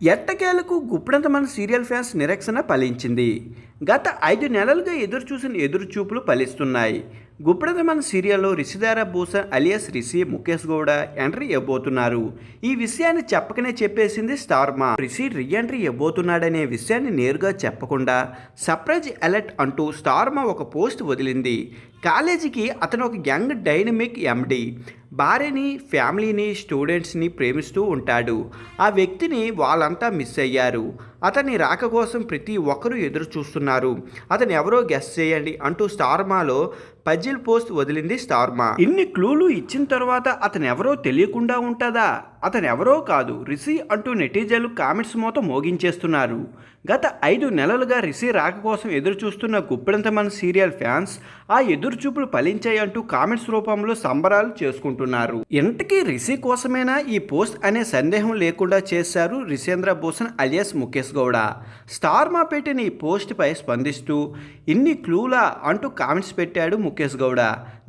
ఎట్టకేలకు గుప్పెడంత మన serial fans నిరీక్షణ ఫలించింది. గత 5 నెలలుగా ఎదురుచూసిన ఎదురుచూపులు ఫలిస్తున్నాయి. గుప్పెడంత మన సీరియల్లో రిషిధార భూషణ్ అలియాస్ రిషి ముఖేష్ గౌడ ఎంట్రీ ఇవ్వబోతున్నారు. ఈ విషయాన్ని చెప్పకనే చెప్పేసింది స్టార్ మా. రిషి రీ ఎంట్రీ ఇవ్వబోతున్నాడనే విషయాన్ని నేరుగా చెప్పకుండా సర్ప్రైజ్ అలర్ట్ అంటూ స్టార్ మా ఒక పోస్ట్ వదిలింది. కాలేజీకి అతను ఒక యంగ్ డైనమిక్ ఎండి. భార్యని, ఫ్యామిలీని, స్టూడెంట్స్ని ప్రేమిస్తూ ఉంటాడు. ఆ వ్యక్తిని వాళ్ళంతా మిస్ అయ్యారు. అతని రాక కోసం ప్రతి ఒక్కరూ ఎదురు చూస్తున్నారు. అతను ఎవరో గెస్ చేయండి అంటూ స్టార్మాలో పజిల్ పోస్ట్ వదిలింది స్టార్మా. ఇన్ని క్లూలు ఇచ్చిన తర్వాత అతను ఎవరో తెలియకుండా ఉంటుందా? అతను ఎవరో కాదు రిషి అంటూ నెటిజన్లు కామెంట్స్ మొత్తం మోగించేస్తున్నారు. గత 5 నెలలుగా రిషి రాక కోసం ఎదురు చూస్తున్న గుప్పెడంత మన సీరియల్ ఫ్యాన్స్ ఆ ఎదురుచూపులు ఫలించాయి అంటూ కామెంట్స్ రూపంలో సంబరాలు చేసుకుంటున్నారు. ఇంతకీ రిషి కోసమేనా ఈ పోస్ట్ అనే సందేహం లేకుండా చేశారు రిషేంద్ర భూషణ్ అలియాస్ ముఖేష్ గౌడ. స్టార్ మా పెట్టిన ఈ పోస్ట్పై స్పందిస్తూ ఇన్ని క్లూలా అంటూ కామెంట్స్ పెట్టాడు ముఖేష్ గౌడ.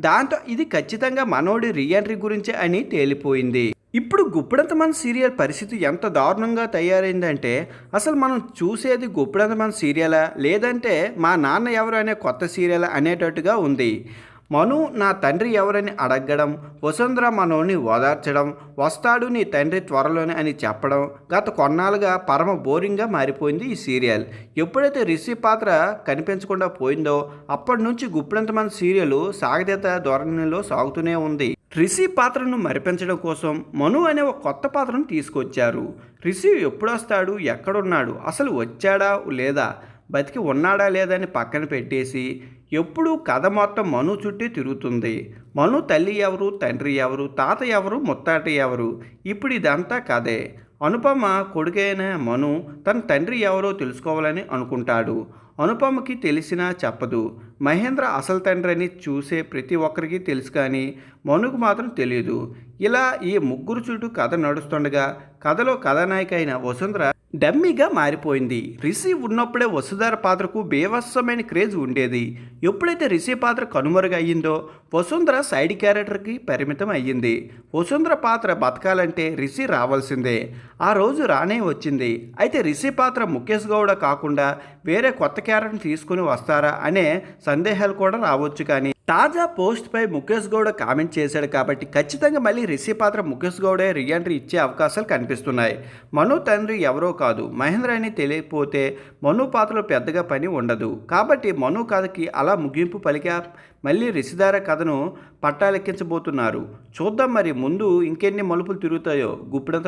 దాంతో ఇది ఖచ్చితంగా మనోడి రీఎంట్రీ గురించే అని తేలిపోయింది. ఇప్పుడు గుప్పెడంత మన సీరియల్ పరిస్థితి ఎంత దారుణంగా తయారైందంటే అసలు మనం చూసేది గుప్పెడంత మన సీరియలా లేదంటే మా నాన్న ఎవరు అనే కొత్త సీరియల్ అనేటట్టుగా ఉంది. మను నా తండ్రి ఎవరని అడగడం, వసుంధర మనోని ఓదార్చడం, వస్తాడు నీ తండ్రి త్వరలోనే అని చెప్పడం గత కొన్నాళ్ళుగా పరమ బోరింగ్గా మారిపోయింది ఈ సీరియల్. ఎప్పుడైతే రిషి పాత్ర కనిపించకుండా పోయిందో అప్పటి నుంచి గుప్పెడంత మన సీరియల్ సాగతీత ధోరణిలో సాగుతూనే ఉంది. రిషి పాత్రను మరిపించడం కోసం మను అనే ఒక కొత్త పాత్రను తీసుకొచ్చారు. రిషి ఎప్పుడు వస్తాడు, ఎక్కడున్నాడు, అసలు వచ్చాడా లేదా, బతికి ఉన్నాడా లేదని పక్కన పెట్టేసి ఎప్పుడు కథ మొత్తం మను చుట్టూ తిరుగుతుంది. మను తల్లి ఎవరు, తండ్రి ఎవరు, తాత ఎవరు, ముత్తాట ఎవరు, ఇప్పుడు ఇదంతా కథే. అనుపమ కొడుకైన మను తన తండ్రి ఎవరో తెలుసుకోవాలని అనుకుంటాడు. అనుపమకి తెలిసినా చెప్పదు. మహేంద్ర అసలు తండ్రి అని చూసే ప్రతి ఒక్కరికి తెలుసు కానీ మనుకు మాత్రం తెలియదు. ఇలా ఈ ముగ్గురు చుట్టూ కథ నడుస్తుండగా కథలో కథానాయిక అయిన వసుంధర డమ్మీగా మారిపోయింది. రిషి ఉన్నప్పుడే వసుధర పాత్రకు బేవత్సమైన క్రేజ్ ఉండేది. ఎప్పుడైతే రిషి పాత్ర కనుమరుగయ్యిందో వసుంధర సైడ్ క్యారెక్టర్కి పరిమితం అయ్యింది. వసుంధర పాత్ర బతకాలంటే రిషి రావాల్సిందే. ఆ రోజు రానే వచ్చింది. అయితే రిషి పాత్ర ముఖేష్ గౌడ కాకుండా వేరే కొత్త క్యారెక్టర్ని తీసుకుని వస్తారా అనే సందేహాలు కూడా రావచ్చు. కానీ తాజా పోస్ట్పై ముఖేష్ గౌడ కామెంట్ చేశాడు కాబట్టి ఖచ్చితంగా మళ్ళీ రిషి పాత్ర ముఖేష్ గౌడే రీఎంట్రీ ఇచ్చే అవకాశాలు కనిపిస్తున్నాయి. మను తండ్రి ఎవరో కాదు మహేంద్ర అని తెలియకపోతే మను పాత్రలో పెద్దగా పని ఉండదు. కాబట్టి మను కథకి అలా ముగింపు పలికా మళ్ళీ రిషిధార కథను పట్టాలెక్కించబోతున్నారు. చూద్దాం మరి ముందు ఇంకెన్ని మలుపులు తిరుగుతాయో గుప్పెడంత